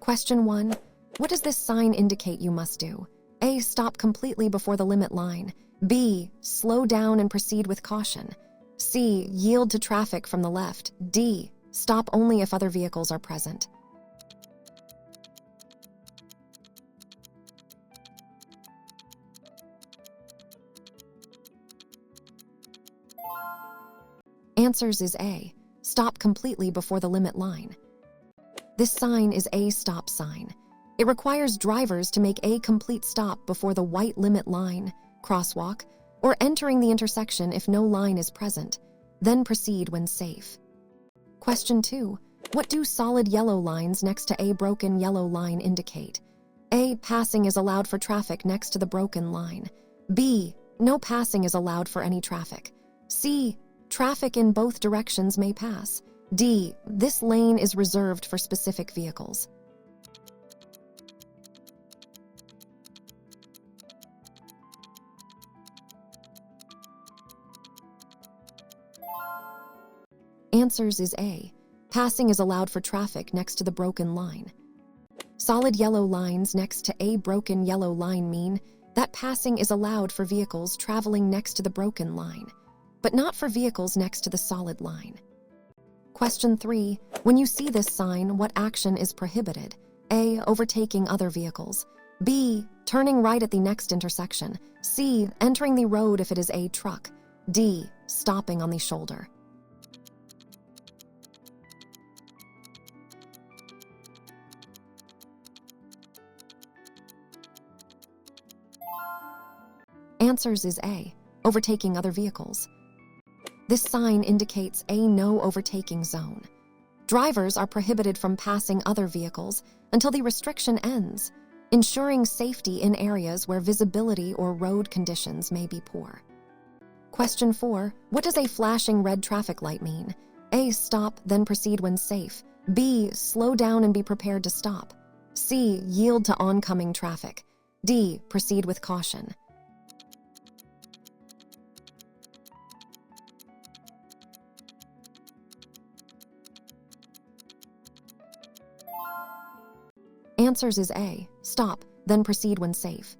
Question 1. What does this sign indicate you must do? A. Stop completely before the limit line. B. Slow down and proceed with caution. C. Yield to traffic from the left. D. Stop only if other vehicles are present. Answers is A. Stop completely before the limit line. This sign is a stop sign. It requires drivers to make a complete stop before the white limit line, crosswalk, or entering the intersection if no line is present, then proceed when safe. Question 2. What do solid yellow lines next to a broken yellow line indicate? A. Passing is allowed for traffic next to the broken line. B. No passing is allowed for any traffic. C. Traffic in both directions may pass. D. This lane is reserved for specific vehicles. Answers is A. Passing is allowed for traffic next to the broken line. Solid yellow lines next to a broken yellow line mean that passing is allowed for vehicles traveling next to the broken line, but not for vehicles next to the solid line. Question 3. When you see this sign, what action is prohibited? A. Overtaking other vehicles. B. Turning right at the next intersection. C. Entering the road if it is a truck. D. Stopping on the shoulder. Answers is A. Overtaking other vehicles. This sign indicates a no overtaking zone. Drivers are prohibited from passing other vehicles until the restriction ends, ensuring safety in areas where visibility or road conditions may be poor. Question 4. What does a flashing red traffic light mean? A. Stop, then proceed when safe. B. Slow down and be prepared to stop. C. Yield to oncoming traffic. D. Proceed with caution. Answers is A. Stop, then proceed when safe.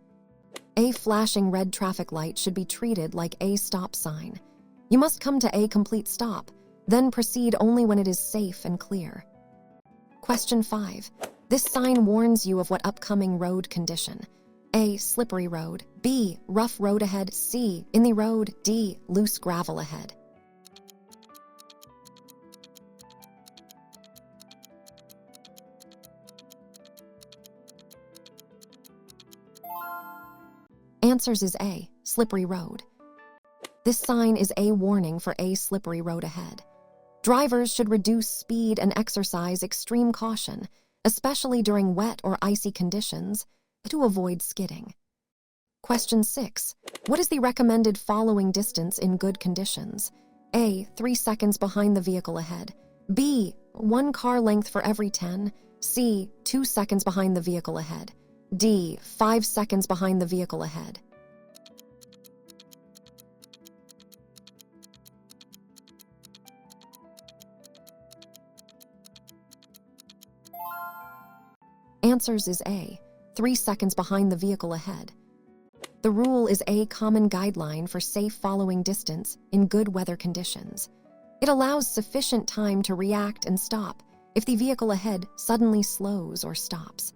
A flashing red traffic light should be treated like a stop sign. You must come to a complete stop, then proceed only when it is safe and clear. Question 5. This sign warns you of what upcoming road condition. A. Slippery road. B. Rough road ahead. C. In the road. D. Loose gravel ahead. Answers is A. Slippery road. This sign is a warning for a slippery road ahead. Drivers should reduce speed and exercise extreme caution, especially during wet or icy conditions, to avoid skidding. Question 6. What is the recommended following distance in good conditions? A. 3 seconds behind the vehicle ahead. B. 1 car length for every 10. C. 2 seconds behind the vehicle ahead. D. 5 seconds behind the vehicle ahead. Answers is A. 3 seconds behind the vehicle ahead. The rule is a common guideline for safe following distance in good weather conditions. It allows sufficient time to react and stop if the vehicle ahead suddenly slows or stops.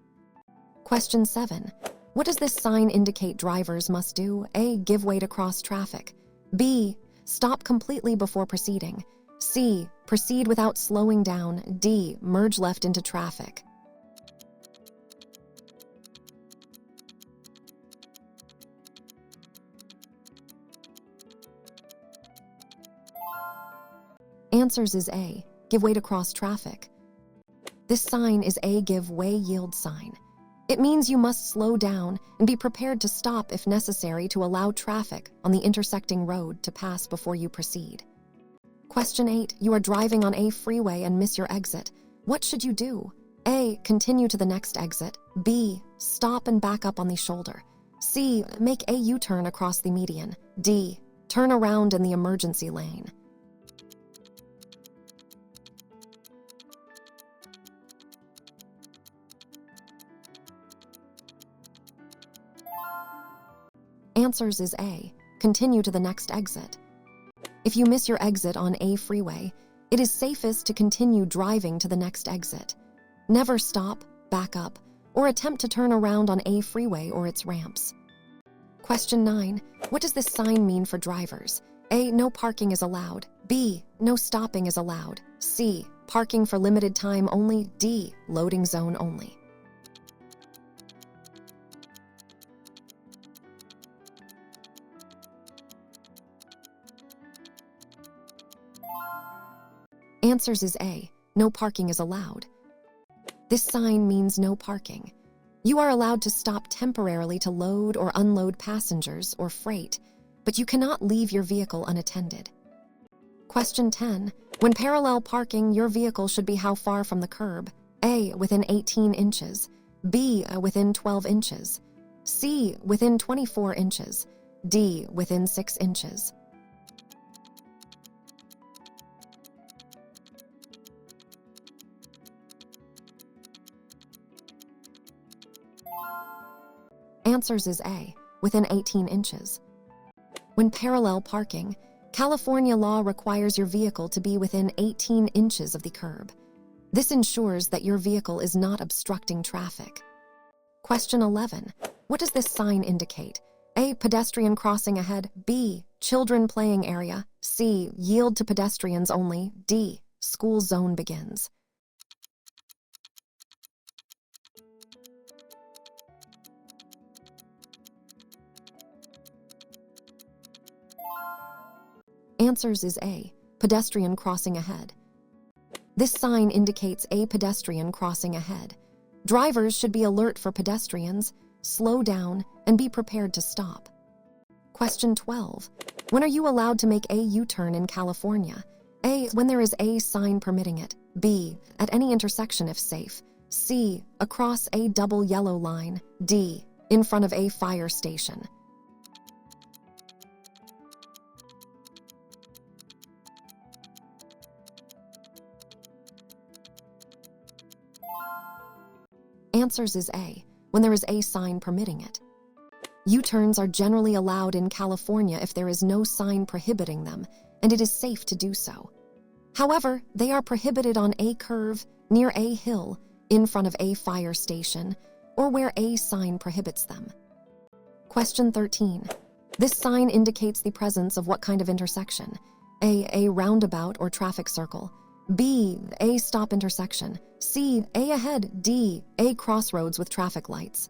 Question 7. What does this sign indicate drivers must do? A. Give way to cross traffic. B. Stop completely before proceeding. C. Proceed without slowing down. D. Merge left into traffic. Answers is A. Give way to cross traffic. This sign is a give way yield sign. It means you must slow down and be prepared to stop if necessary to allow traffic on the intersecting road to pass before you proceed. Question 8. You are driving on a freeway and miss your exit. What should you do? A. Continue to the next exit. B. Stop and back up on the shoulder. C. Make a U-turn across the median. D. Turn around in the emergency lane. Answers is A. Continue to the next exit. If you miss your exit on A freeway, it is safest to continue driving to the next exit. Never stop, back up, or attempt to turn around on A freeway or its ramps. Question 9. What does this sign mean for drivers? A. No parking is allowed. B. No stopping is allowed. C. Parking for limited time only. D. Loading zone only. Answers is A. No parking is allowed. This sign means no parking. You are allowed to stop temporarily to load or unload passengers or freight, but you cannot leave your vehicle unattended. Question 10. When parallel parking, your vehicle should be how far from the curb? A. Within 18 inches. B. Within 12 inches. C. Within 24 inches. D. Within 6 inches. Answers is A. Within 18 inches. When parallel parking, California law requires your vehicle to be within 18 inches of the curb. This ensures that your vehicle is not obstructing traffic. Question 11. What does this sign indicate? A. Pedestrian crossing ahead. B. Children playing area. C. Yield to pedestrians only. D. School zone begins. Answers is A. Pedestrian crossing ahead. This sign indicates a pedestrian crossing ahead. Drivers should be alert for pedestrians, slow down, and be prepared to stop. Question 12. When are you allowed to make a U-turn in California? A. When there is a sign permitting it. B. At any intersection if safe. C. Across a double yellow line. D. In front of a fire station. Answers is A. When there is a sign permitting it. U-turns are generally allowed in California if there is no sign prohibiting them, and it is safe to do so. However, they are prohibited on a curve, near a hill, in front of a fire station, or where a sign prohibits them. Question 13. This sign indicates the presence of what kind of intersection? A roundabout or traffic circle. B. A stop intersection. C. A ahead. D. A crossroads with traffic lights.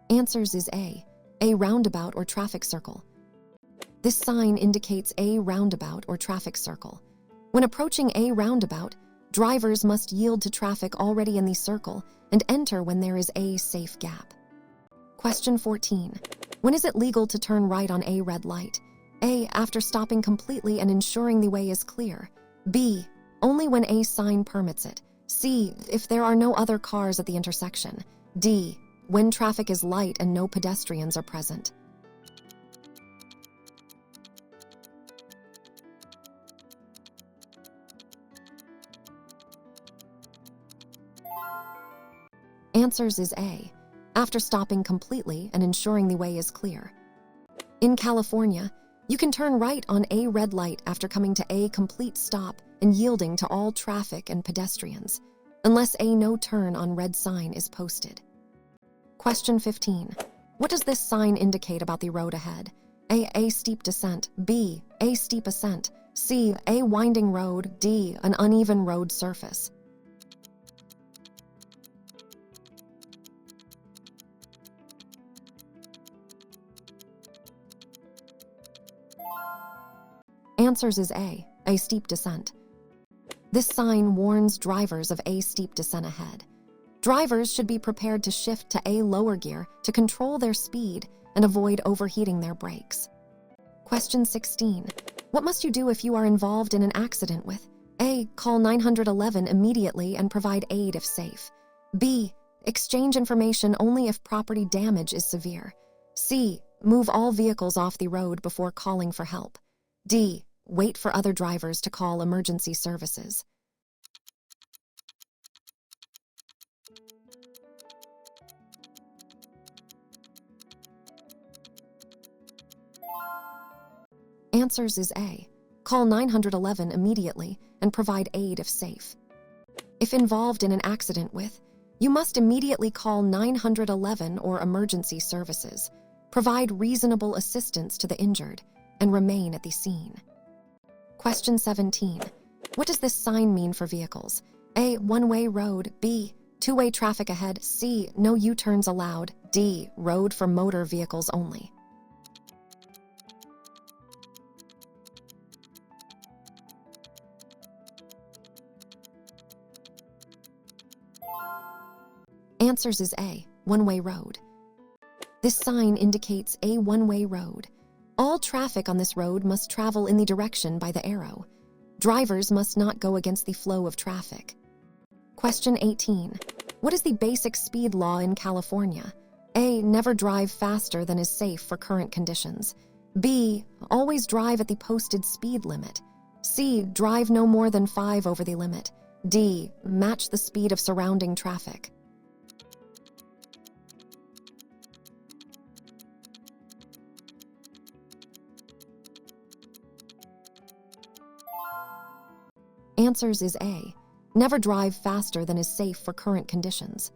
Answers is A roundabout or traffic circle. This sign indicates a roundabout or traffic circle. When approaching a roundabout, drivers must yield to traffic already in the circle and enter when there is a safe gap. Question 14. When is it legal to turn right on a red light? A. After stopping completely and ensuring the way is clear. B. Only when a sign permits it. C. If there are no other cars at the intersection. D. When traffic is light and no pedestrians are present. Answers is A. After stopping completely and ensuring the way is clear. In California, you can turn right on a red light after coming to a complete stop and yielding to all traffic and pedestrians, unless a no turn on red sign is posted. Question 15. What does this sign indicate about the road ahead? A steep descent. B. A steep ascent. C. A winding road. D. An uneven road surface. Answers is A steep descent. This sign warns drivers of a steep descent ahead. Drivers should be prepared to shift to a lower gear to control their speed and avoid overheating their brakes. Question 16. What must you do if you are involved in an accident with? A. Call 911 immediately and provide aid if safe. B. Exchange information only if property damage is severe. C. Move all vehicles off the road before calling for help. D. wait for other drivers to call emergency services. Answers is A. Call 911 immediately and provide aid if safe. If involved in an accident with, you must immediately call 911 or emergency services, provide reasonable assistance to the injured, and remain at the scene. Question 17. What does this sign mean for vehicles? A. One-way road. B. Two-way traffic ahead. C. No U-turns allowed. D. Road for motor vehicles only. Answers is A. One-way road. This sign indicates a one-way road. All traffic on this road must travel in the direction by the arrow. Drivers must not go against the flow of traffic. Question 18. What is the basic speed law in California? A. Never drive faster than is safe for current conditions. B. Always drive at the posted speed limit. C. Drive no more than 5 over the limit. D. Match the speed of surrounding traffic. Answers is A. Never drive faster than is safe for current conditions.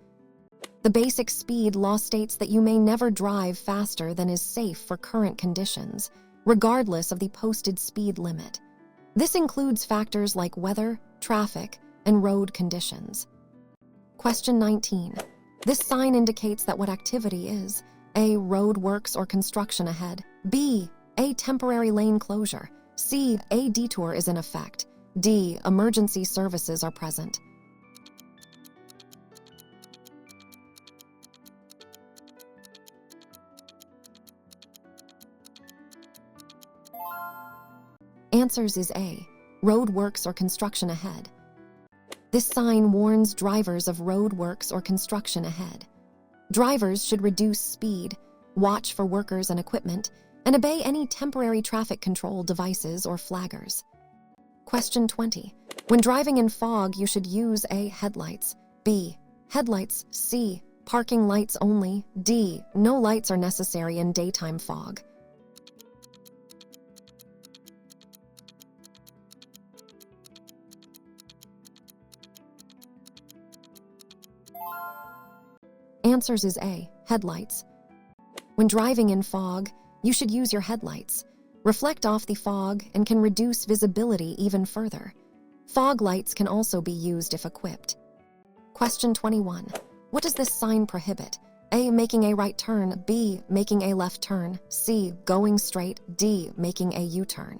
The basic speed law states that you may never drive faster than is safe for current conditions, regardless of the posted speed limit. This includes factors like weather, traffic, and road conditions. Question 19. This sign indicates that what activity is: A. Road works or construction ahead. B. A temporary lane closure. C. A detour is in effect. D. Emergency services are present. Answers is A. Road works or construction ahead. This sign warns drivers of road works or construction ahead. Drivers should reduce speed, watch for workers and equipment, and obey any temporary traffic control devices or flaggers. Question 20. When driving in fog, you should use A. Headlights. B. Headlights. C. Parking lights only. D. No lights are necessary in daytime fog. Answers is A. Headlights. When driving in fog, you should use your headlights. Reflect off the fog and can reduce visibility even further. Fog lights can also be used if equipped. Question 21. What does this sign prohibit? A. Making a right turn. B. Making a left turn. C. Going straight. D. Making a U-turn.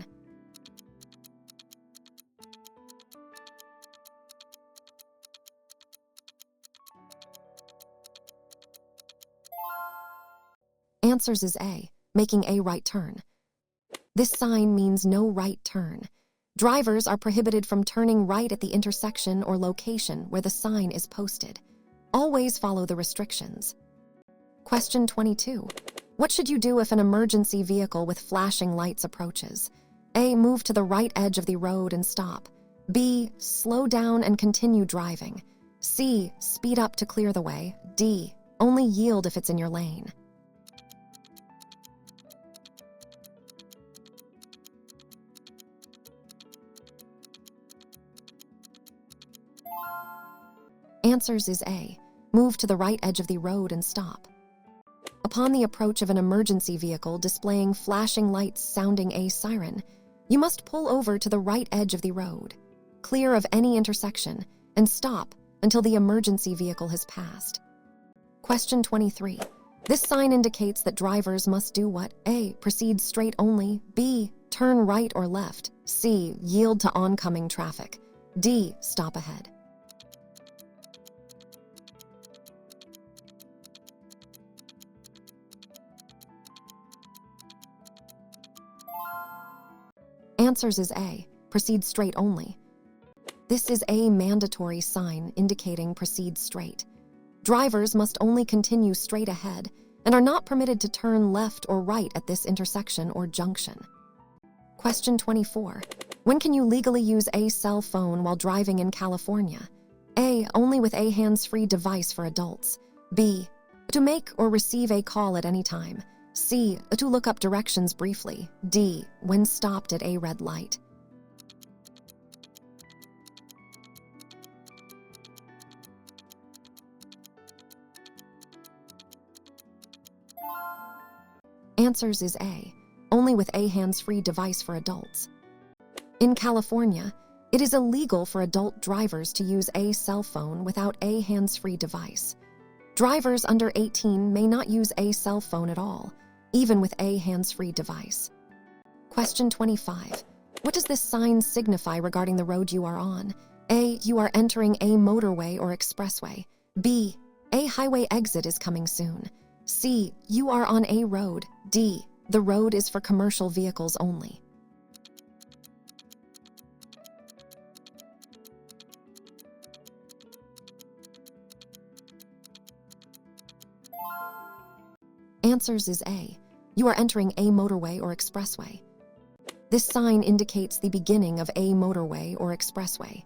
Answers is A. Making a right turn. This sign means no right turn. Drivers are prohibited from turning right at the intersection or location where the sign is posted. Always follow the restrictions. Question 22. What should you do if an emergency vehicle with flashing lights approaches? A. Move to the right edge of the road and stop. B. Slow down and continue driving. C. Speed up to clear the way. D. Only yield if it's in your lane. Answers is A. Move to the right edge of the road and stop. Upon the approach of an emergency vehicle displaying flashing lights sounding a siren, you must pull over to the right edge of the road, clear of any intersection, and stop until the emergency vehicle has passed. Question 23. This sign indicates that drivers must do what? A. Proceed straight only. B. Turn right or left. C. Yield to oncoming traffic. D. Stop ahead. Answers is A. Proceed straight only. This is a mandatory sign indicating proceed straight. Drivers must only continue straight ahead and are not permitted to turn left or right at this intersection or junction. Question 24. When can you legally use a cell phone while driving in California? A. Only with a hands-free device for adults. B. To make or receive a call at any time. C. To look up directions briefly. D. When stopped at a red light. Answers is A. Only with a hands-free device for adults. In California, it is illegal for adult drivers to use a cell phone without a hands-free device. Drivers under 18 may not use a cell phone at all, even with a hands-free device. Question 25. What does this sign signify regarding the road you are on? A. You are entering a motorway or expressway. B. A highway exit is coming soon. C. You are on a road. D. The road is for commercial vehicles only. Answers is A. You are entering a motorway or expressway. This sign indicates the beginning of a motorway or expressway.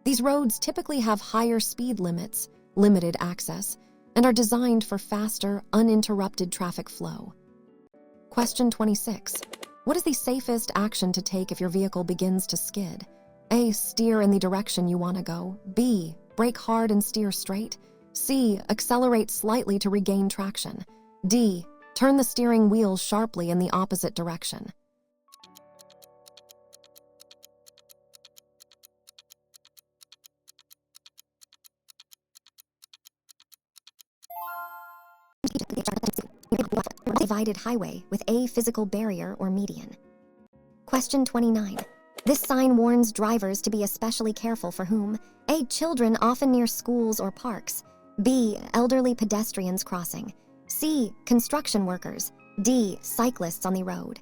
These roads typically have higher speed limits, limited access, and are designed for faster, uninterrupted traffic flow. Question 26. What is the safest action to take if your vehicle begins to skid? A. Steer in the direction you want to go. B. Brake hard and steer straight. C. Accelerate slightly to regain traction. D. Turn the steering wheel sharply in the opposite direction. Divided highway with a physical barrier or median. Question 29. This sign warns drivers to be especially careful for whom? A. Children often near schools or parks. B. Elderly pedestrians crossing. C. Construction workers. D. Cyclists on the road.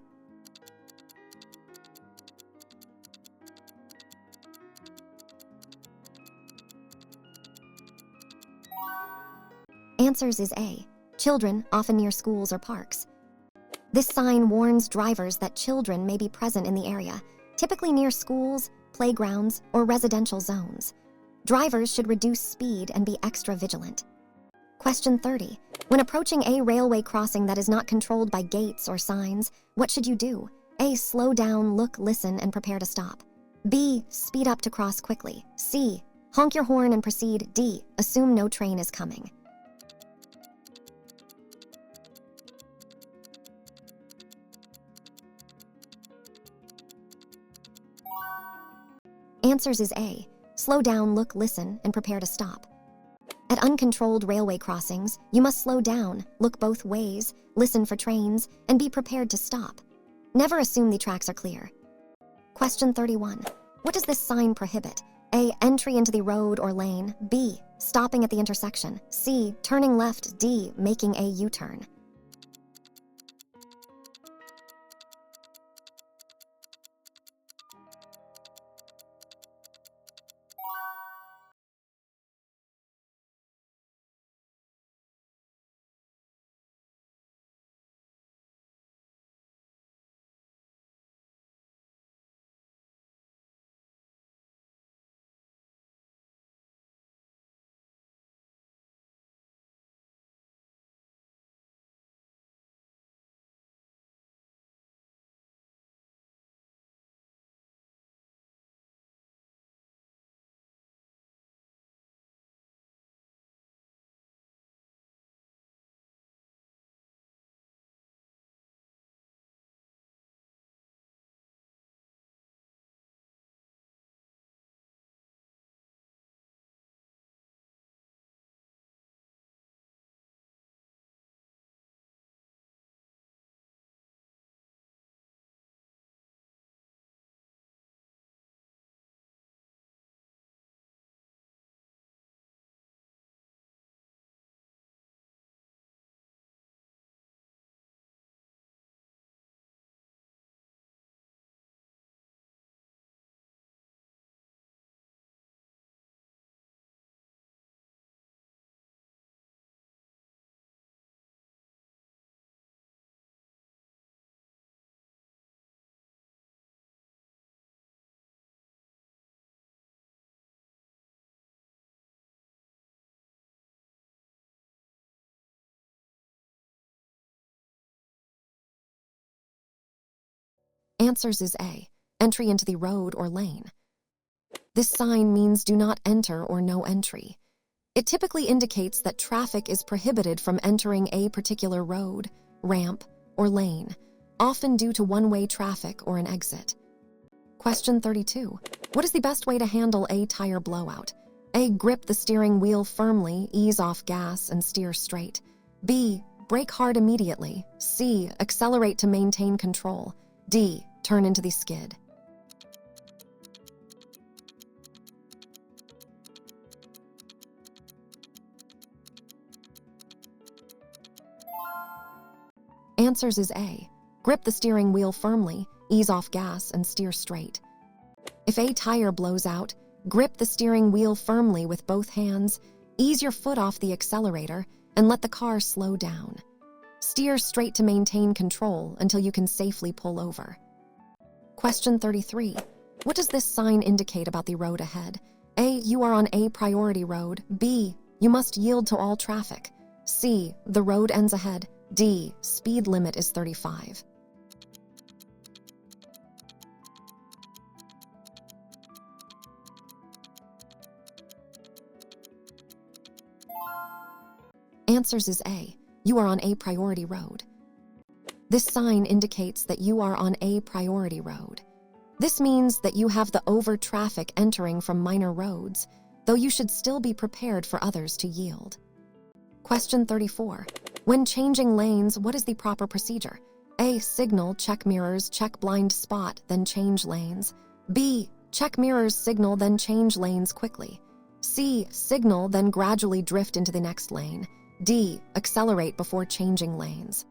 Answers is A. Children, often near schools or parks. This sign warns drivers that children may be present in the area, typically near schools, playgrounds, or residential zones. Drivers should reduce speed and be extra vigilant. Question 30. When approaching a railway crossing that is not controlled by gates or signs, what should you do? A. Slow down, look, listen, and prepare to stop. B. Speed up to cross quickly. C. Honk your horn and proceed. D. Assume no train is coming. Answers is A. Slow down, look, listen, and prepare to stop. At uncontrolled railway crossings, you must slow down, look both ways, listen for trains, and be prepared to stop. Never assume the tracks are clear. Question 31. What does this sign prohibit? A. Entry into the road or lane. B. Stopping at the intersection. C. Turning left. D. Making a U-turn. Answers is A, entry into the road or lane. This sign means do not enter or no entry. It typically indicates that traffic is prohibited from entering a particular road, ramp, or lane, often due to one-way traffic or an exit. Question 32. What is the best way to handle a tire blowout? A. Grip the steering wheel firmly, ease off gas, and steer straight. B. Brake hard immediately. C. Accelerate to maintain control. D. Turn into the skid. Answers is A. Grip the steering wheel firmly, ease off gas, and steer straight. If a tire blows out, grip the steering wheel firmly with both hands, ease your foot off the accelerator, and let the car slow down. Steer straight to maintain control until you can safely pull over. Question 33. What does this sign indicate about the road ahead? A. You are on a priority road. B. You must yield to all traffic. C. The road ends ahead. D. Speed limit is 35. Answers is A. You are on a priority road. This sign indicates that you are on a priority road. This means that you have the over traffic entering from minor roads, though you should still be prepared for others to yield. Question 34. When changing lanes, what is the proper procedure? A. Signal, check mirrors, check blind spot, then change lanes. B. Check mirrors, signal, then change lanes quickly. C. Signal, then gradually drift into the next lane. D. Accelerate before changing lanes.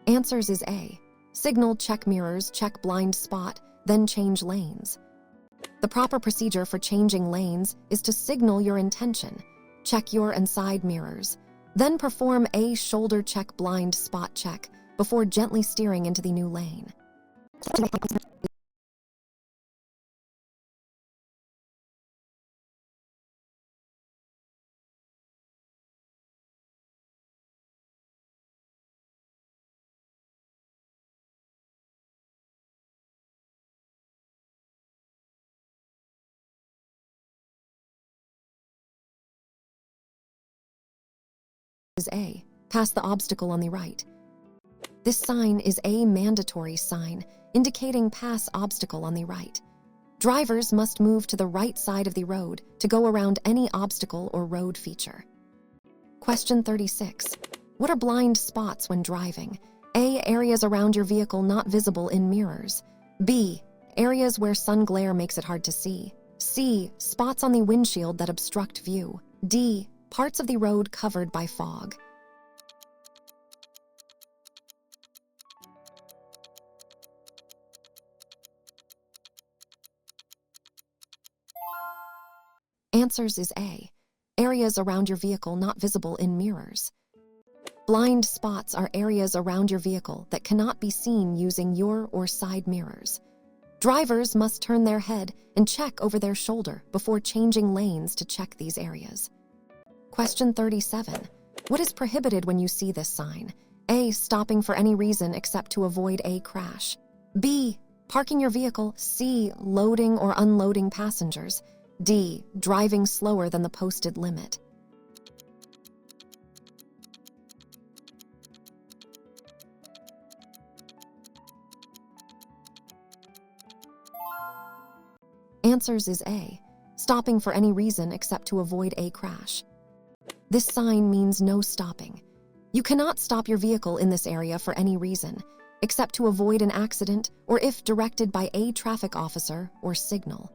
Answers is A. Signal, check mirrors, check blind spot, then change lanes. The proper procedure for changing lanes is to signal your intention, check your and side mirrors, then perform a shoulder check blind spot check before gently steering into the new lane. Is A. Pass the obstacle on the right. This sign is a mandatory sign indicating pass obstacle on the right. Drivers must move to the right side of the road to go around any obstacle or road feature. Question 36. What are blind spots when driving? A. Areas around your vehicle not visible in mirrors. B. Areas where sun glare makes it hard to see. C. Spots on the windshield that obstruct view. D. Parts of the road covered by fog. Answers is A. Areas around your vehicle not visible in mirrors. Blind spots are areas around your vehicle that cannot be seen using your or side mirrors. Drivers must turn their head and check over their shoulder before changing lanes to check these areas. Question 37. What is prohibited when you see this sign? A. Stopping for any reason except to avoid a crash. B. Parking your vehicle. C. Loading or unloading passengers. D. Driving slower than the posted limit. Answers is A. Stopping for any reason except to avoid a crash. This sign means no stopping. You cannot stop your vehicle in this area for any reason, except to avoid an accident or if directed by a traffic officer or signal.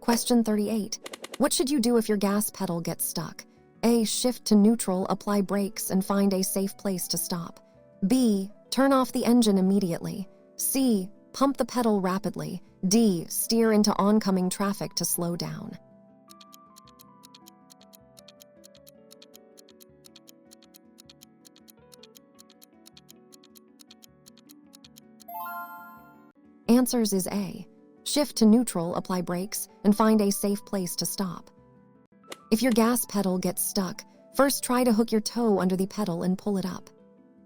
Question 38. What should you do if your gas pedal gets stuck? A. Shift to neutral, apply brakes, and find a safe place to stop. B. Turn off the engine immediately. C. Pump the pedal rapidly. D. Steer into oncoming traffic to slow down. Answers is A. shift to neutral, apply brakes, and find a safe place to stop. If your gas pedal gets stuck, first try to hook your toe under the pedal and pull it up.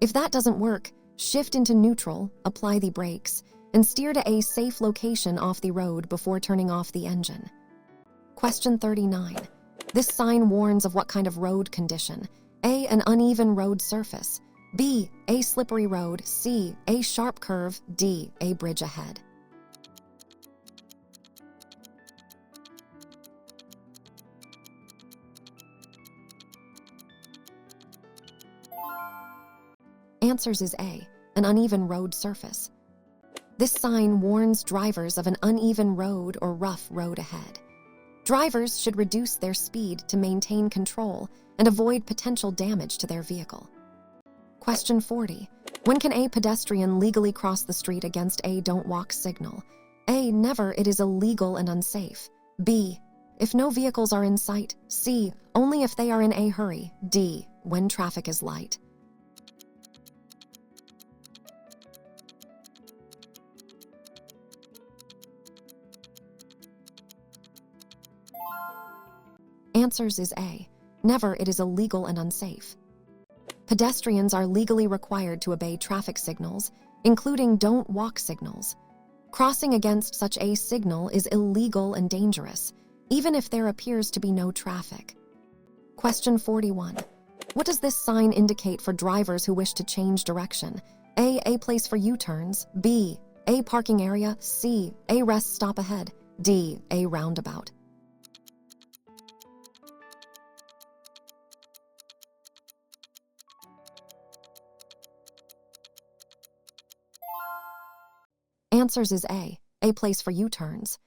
If that doesn't work, shift into neutral, apply the brakes, and steer to a safe location off the road before turning off the engine. Question 39. This sign warns of what kind of road condition? A. An uneven road surface. B. A slippery road. C. A sharp curve. D. A bridge ahead. Answers is A. An uneven road surface. This sign warns drivers of an uneven road or rough road ahead. Drivers should reduce their speed to maintain control and avoid potential damage to their vehicle. Question 40. When can a pedestrian legally cross the street against a don't walk signal? A. Never, it is illegal and unsafe. B. If no vehicles are in sight. C. Only if they are in a hurry. D. When traffic is light. Answers is A. Never, it is illegal and unsafe. Pedestrians are legally required to obey traffic signals, including don't walk signals. Crossing against such a signal is illegal and dangerous, even if there appears to be no traffic. Question 41. What does this sign indicate for drivers who wish to change direction? A. A place for U-turns. B. A parking area. C. A rest stop ahead. D. A roundabout. Answers is A. A place for U-turns.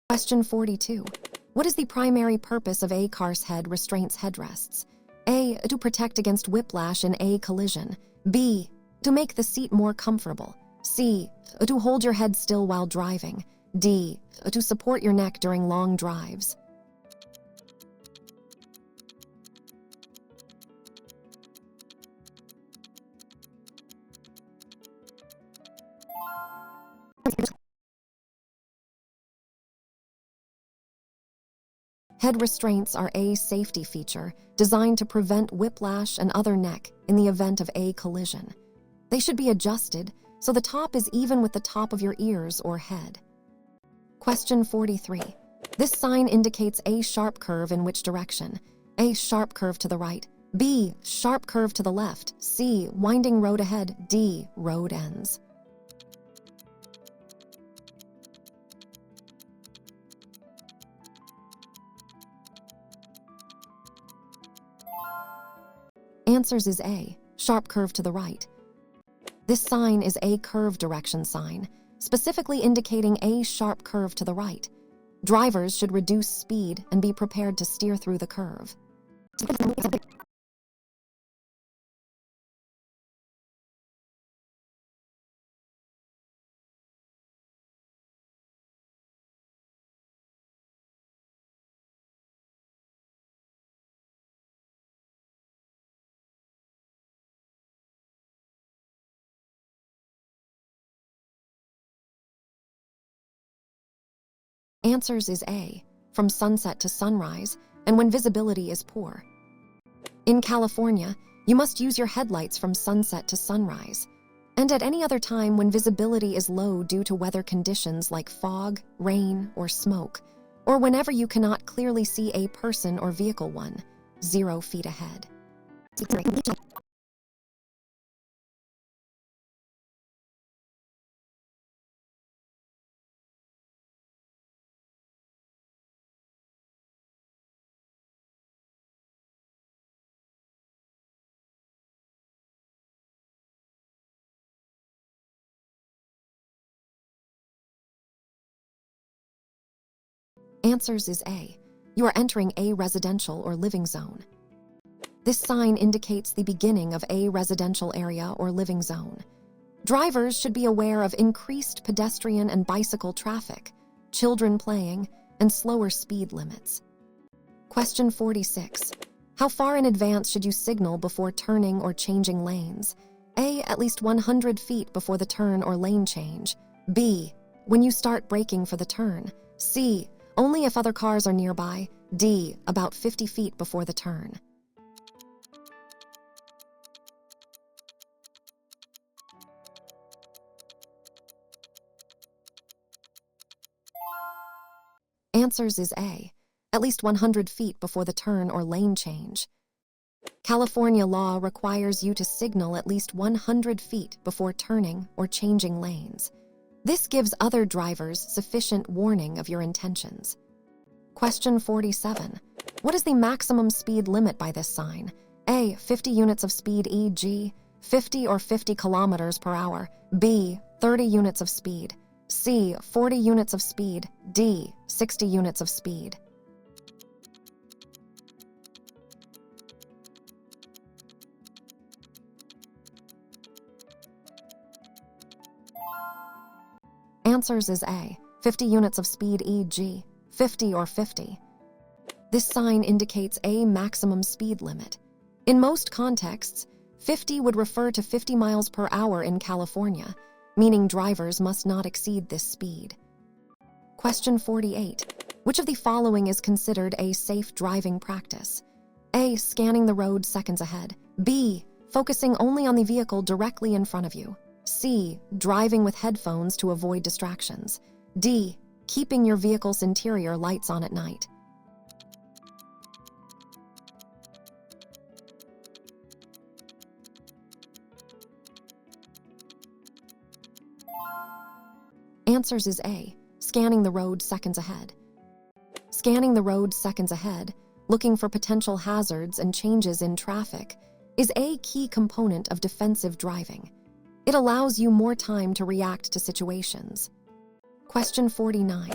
Question 42. What is the primary purpose of a car's head restraints headrests? A. To protect against whiplash in a collision. B. To make the seat more comfortable. C. To hold your head still while driving. D. To support your neck during long drives. Head restraints are a safety feature designed to prevent whiplash and other neck in the event of a collision. They should be adjusted so the top is even with the top of your ears or head. Question 43. This sign indicates a sharp curve in which direction? A. Sharp curve to the right. B. Sharp curve to the left. C. Winding road ahead. D. Road ends. Answers is A. Sharp curve to the right. This sign is a curve direction sign, specifically indicating a sharp curve to the right. Drivers should reduce speed and be prepared to steer through the curve. Answers is A. From sunset to sunrise, and when visibility is poor. In California, you must use your headlights from sunset to sunrise, and at any other time when visibility is low due to weather conditions like fog, rain, or smoke, or whenever you cannot clearly see a person or vehicle 0 feet ahead. Answers is A. You are entering a residential or living zone. This sign indicates the beginning of a residential area or living zone. Drivers should be aware of increased pedestrian and bicycle traffic, children playing, and slower speed limits. Question 46. How far in advance should you signal before turning or changing lanes? A. At least 100 feet before the turn or lane change. B. When you start braking for the turn. C. Only if other cars are nearby. D. About 50 feet before the turn. Answers is A. At least 100 feet before the turn or lane change. California law requires you to signal at least 100 feet before turning or changing lanes. This gives other drivers sufficient warning of your intentions. Question 47. What is the maximum speed limit by this sign? A. 50 units of speed, e.g., 50 or 50 kilometers per hour. B. 30 units of speed. C. 40 units of speed. D. 60 units of speed. Answers is A. 50 units of speed, e.g., 50 or 50. This sign indicates a maximum speed limit. In most contexts, 50 would refer to 50 miles per hour in California, meaning drivers must not exceed this speed. Question 48. Which of the following is considered a safe driving practice? A. Scanning the road seconds ahead. B. Focusing only on the vehicle directly in front of you. C. Driving with headphones to avoid distractions. D. Keeping your vehicle's interior lights on at night. Answers is A. Scanning the road seconds ahead. Scanning the road seconds ahead, looking for potential hazards and changes in traffic, is a key component of defensive driving. It allows you more time to react to situations. Question 49.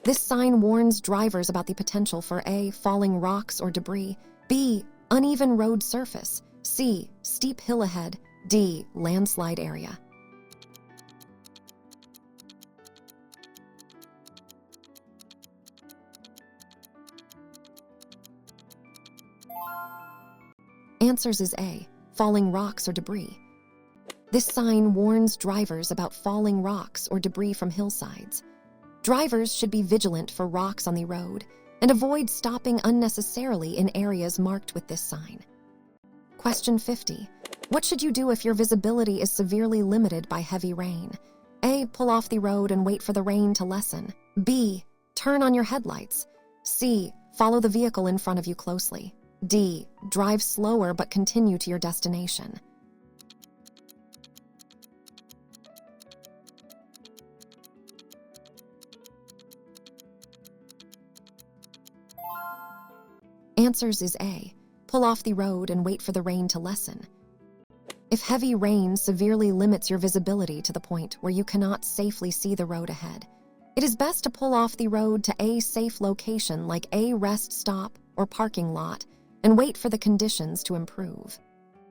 This sign warns drivers about the potential for A. Falling rocks or debris. B. Uneven road surface. C. Steep hill ahead. D. Landslide area. Answers is A. Falling rocks or debris. This sign warns drivers about falling rocks or debris from hillsides. Drivers should be vigilant for rocks on the road and avoid stopping unnecessarily in areas marked with this sign. Question 50. What should you do if your visibility is severely limited by heavy rain? A. Pull off the road and wait for the rain to lessen. B. Turn on your headlights. C. Follow the vehicle in front of you closely. D. Drive slower but continue to your destination. Answers is A. Pull off the road and wait for the rain to lessen. If heavy rain severely limits your visibility to the point where you cannot safely see the road ahead, it is best to pull off the road to a safe location like a rest stop or parking lot and wait for the conditions to improve.